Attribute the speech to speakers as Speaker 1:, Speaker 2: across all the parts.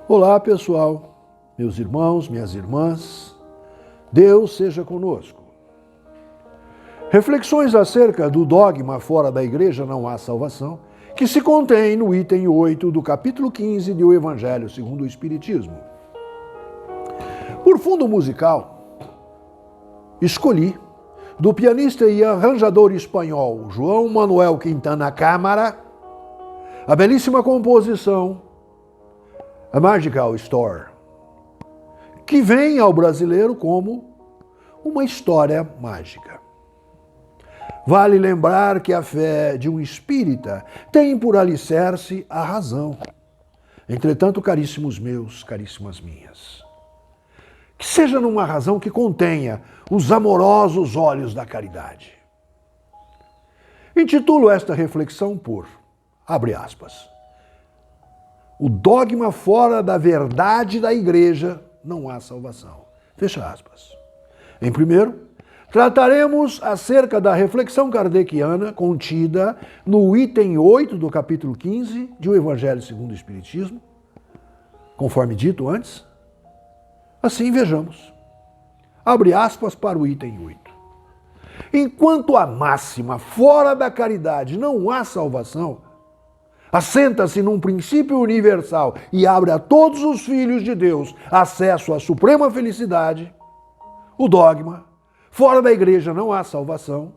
Speaker 1: Olá, pessoal, meus irmãos, minhas irmãs, Deus seja conosco. Reflexões acerca do dogma fora da igreja não há salvação, que se contém no item 8 do capítulo 15 do Evangelho segundo o Espiritismo. Por fundo musical, escolhi, do pianista e arranjador espanhol João Manuel Quintana Câmara, a belíssima composição A Magical Story, que vem ao brasileiro como uma história mágica. Vale lembrar que a fé de um espírita tem por alicerce a razão. Entretanto, caríssimos meus, caríssimas minhas, que seja numa razão que contenha os amorosos olhos da caridade. Intitulo esta reflexão por, abre aspas, o dogma fora da verdade da igreja não há salvação. Fecha aspas. Em primeiro, trataremos acerca da reflexão kardeciana contida no item 8 do capítulo 15 de O Evangelho segundo o Espiritismo, conforme dito antes. Assim, vejamos. Abre aspas para o item 8. Enquanto a máxima fora da caridade não há salvação, assenta-se num princípio universal e abre a todos os filhos de Deus acesso à suprema felicidade, o dogma, fora da igreja não há salvação,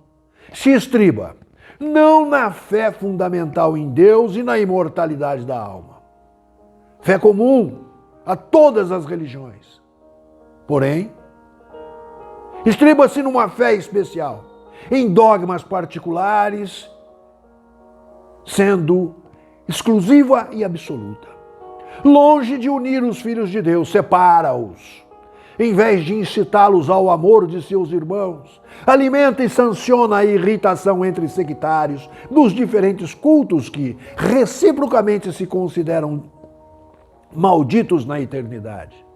Speaker 1: se estriba não na fé fundamental em Deus e na imortalidade da alma, fé comum a todas as religiões. Porém, estriba-se numa fé especial, em dogmas particulares, sendo exclusiva e absoluta. Longe de unir os filhos de Deus, separa-os. Em vez de incitá-los ao amor de seus irmãos, alimenta e sanciona a irritação entre sectários dos diferentes cultos que reciprocamente se consideram malditos na eternidade,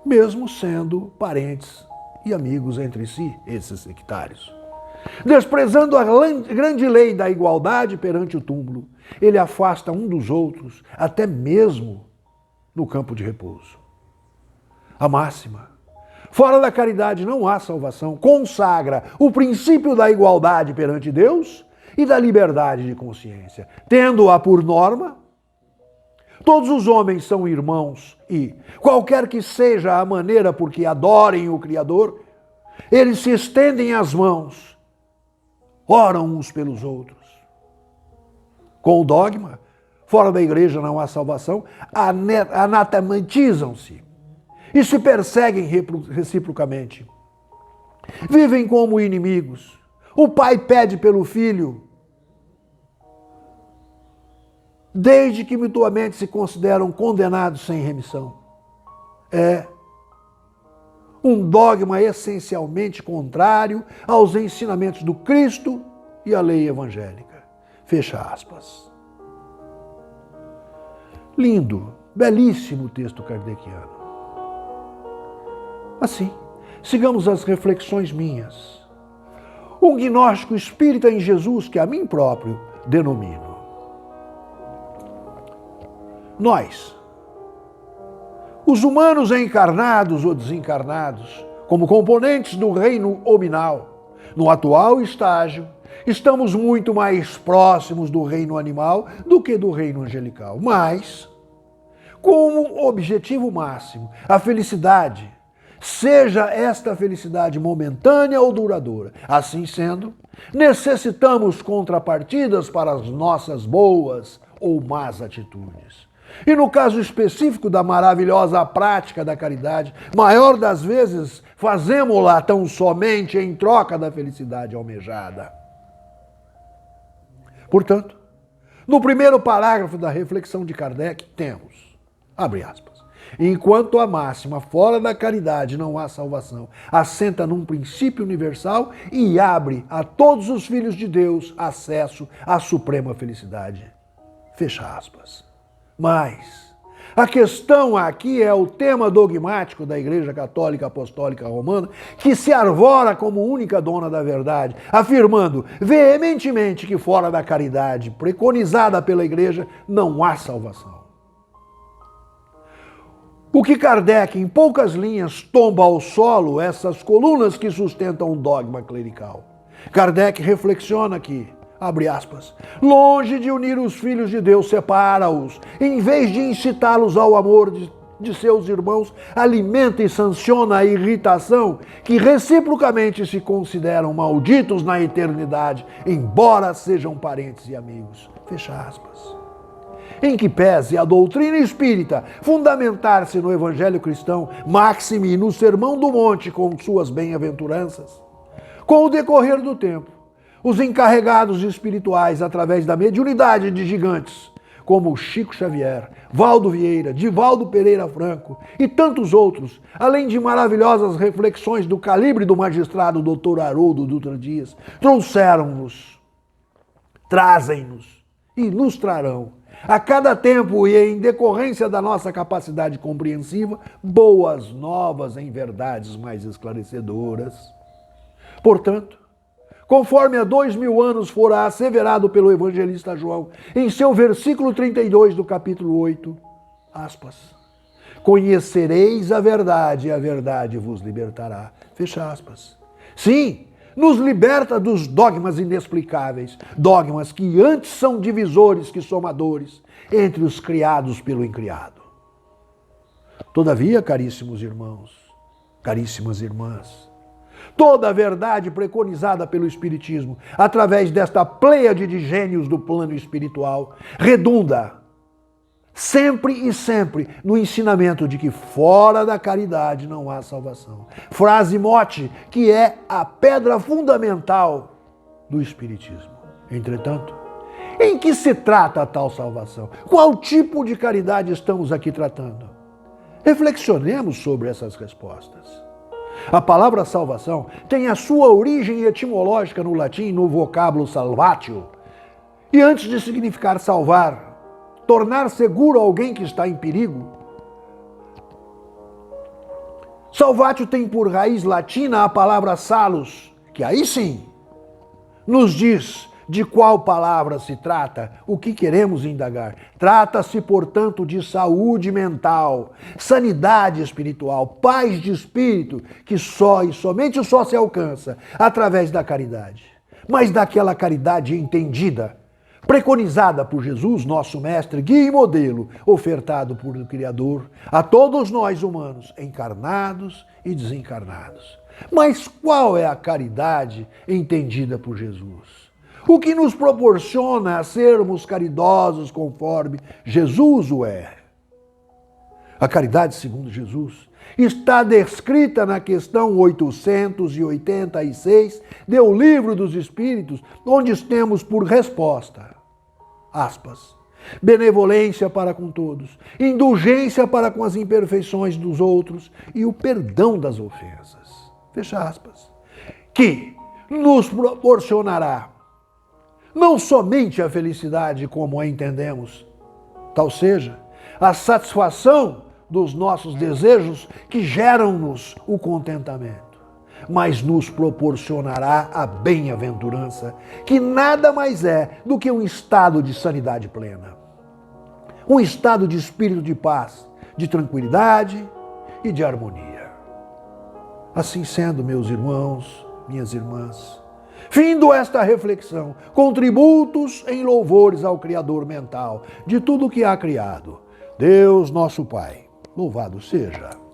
Speaker 1: mesmo sendo parentes e amigos entre si, esses sectários. Desprezando a grande lei da igualdade perante o túmulo, ele afasta um dos outros, até mesmo no campo de repouso. A máxima, fora da caridade não há salvação, consagra o princípio da igualdade perante Deus e da liberdade de consciência, tendo-a por norma. Todos os homens são irmãos e, qualquer que seja a maneira por que adorem o Criador, eles se estendem as mãos, oram uns pelos outros. Com o dogma, fora da igreja não há salvação, anatematizam-se e se perseguem reciprocamente. Vivem como inimigos. O pai pede pelo filho, desde que mutuamente se consideram condenados sem remissão. É um dogma essencialmente contrário aos ensinamentos do Cristo e à lei evangélica. Fecha aspas. Lindo, belíssimo texto kardeciano. Assim, sigamos as reflexões minhas. Um gnóstico espírita em Jesus que a mim próprio denomino. Nós, os humanos encarnados ou desencarnados, como componentes do reino hominal, no atual estágio, estamos muito mais próximos do reino animal do que do reino angelical. Mas, como objetivo máximo, a felicidade, seja esta felicidade momentânea ou duradoura. Assim sendo, necessitamos contrapartidas para as nossas boas ou más atitudes. E no caso específico da maravilhosa prática da caridade, maior das vezes fazemos-la tão somente em troca da felicidade almejada. Portanto, no primeiro parágrafo da reflexão de Kardec, temos, abre aspas, enquanto a máxima fora da caridade não há salvação, assenta num princípio universal e abre a todos os filhos de Deus acesso à suprema felicidade. Fecha aspas. Mas a questão aqui é o tema dogmático da Igreja Católica Apostólica Romana, que se arvora como única dona da verdade, afirmando veementemente que fora da caridade preconizada pela Igreja não há salvação. O que Kardec, em poucas linhas, tomba ao solo essas colunas que sustentam o dogma clerical. Kardec reflexiona aqui, abre aspas, longe de unir os filhos de Deus, separa-os. Em vez de incitá-los ao amor de seus irmãos, alimenta e sanciona a irritação que reciprocamente se consideram malditos na eternidade, embora sejam parentes e amigos. Fecha aspas. Em que pese a doutrina espírita fundamentar-se no Evangelho cristão, máxime e no Sermão do Monte com suas bem-aventuranças, com o decorrer do tempo, os encarregados espirituais, através da mediunidade de gigantes, como Chico Xavier, Valdo Vieira, Divaldo Pereira Franco e tantos outros, além de maravilhosas reflexões do calibre do magistrado Dr. Haroldo Dutra Dias, trouxeram-nos, trazem-nos e nos trarão, a cada tempo e em decorrência da nossa capacidade compreensiva, boas novas em verdades mais esclarecedoras. Portanto, conforme há 2000 anos fora asseverado pelo evangelista João, em seu versículo 32 do capítulo 8, aspas, conhecereis a verdade e a verdade vos libertará. Fecha aspas. Sim, nos liberta dos dogmas inexplicáveis, dogmas que antes são divisores que somadores entre os criados pelo incriado. Todavia, caríssimos irmãos, caríssimas irmãs, toda a verdade preconizada pelo Espiritismo, através desta pleiade de gênios do plano espiritual, redunda sempre e sempre no ensinamento de que fora da caridade não há salvação. Frase mote que é a pedra fundamental do Espiritismo. Entretanto, em que se trata a tal salvação? Qual tipo de caridade estamos aqui tratando? Reflexionemos sobre essas respostas. A palavra salvação tem a sua origem etimológica no latim, no vocábulo salvatio, e antes de significar salvar, tornar seguro alguém que está em perigo, salvatio tem por raiz latina a palavra salus, que aí sim nos diz de qual palavra se trata, o que queremos indagar. Trata-se, portanto, de saúde mental, sanidade espiritual, paz de espírito, que só e somente se alcança através da caridade. Mas daquela caridade entendida, preconizada por Jesus, nosso mestre, guia e modelo, ofertado por o Criador a todos nós humanos, encarnados e desencarnados. Mas qual é a caridade entendida por Jesus? O que nos proporciona a sermos caridosos conforme Jesus o é? A caridade segundo Jesus está descrita na questão 886 do Livro dos Espíritos, onde temos por resposta, aspas, benevolência para com todos, indulgência para com as imperfeições dos outros e o perdão das ofensas. Fecha aspas. Que nos proporcionará não somente a felicidade como a entendemos, tal seja, a satisfação dos nossos desejos que geram-nos o contentamento, mas nos proporcionará a bem-aventurança, que nada mais é do que um estado de sanidade plena, um estado de espírito de paz, de tranquilidade e de harmonia. Assim sendo, meus irmãos, minhas irmãs, findo esta reflexão, com tributos em louvores ao Criador mental de tudo o que há criado, Deus nosso Pai, louvado seja.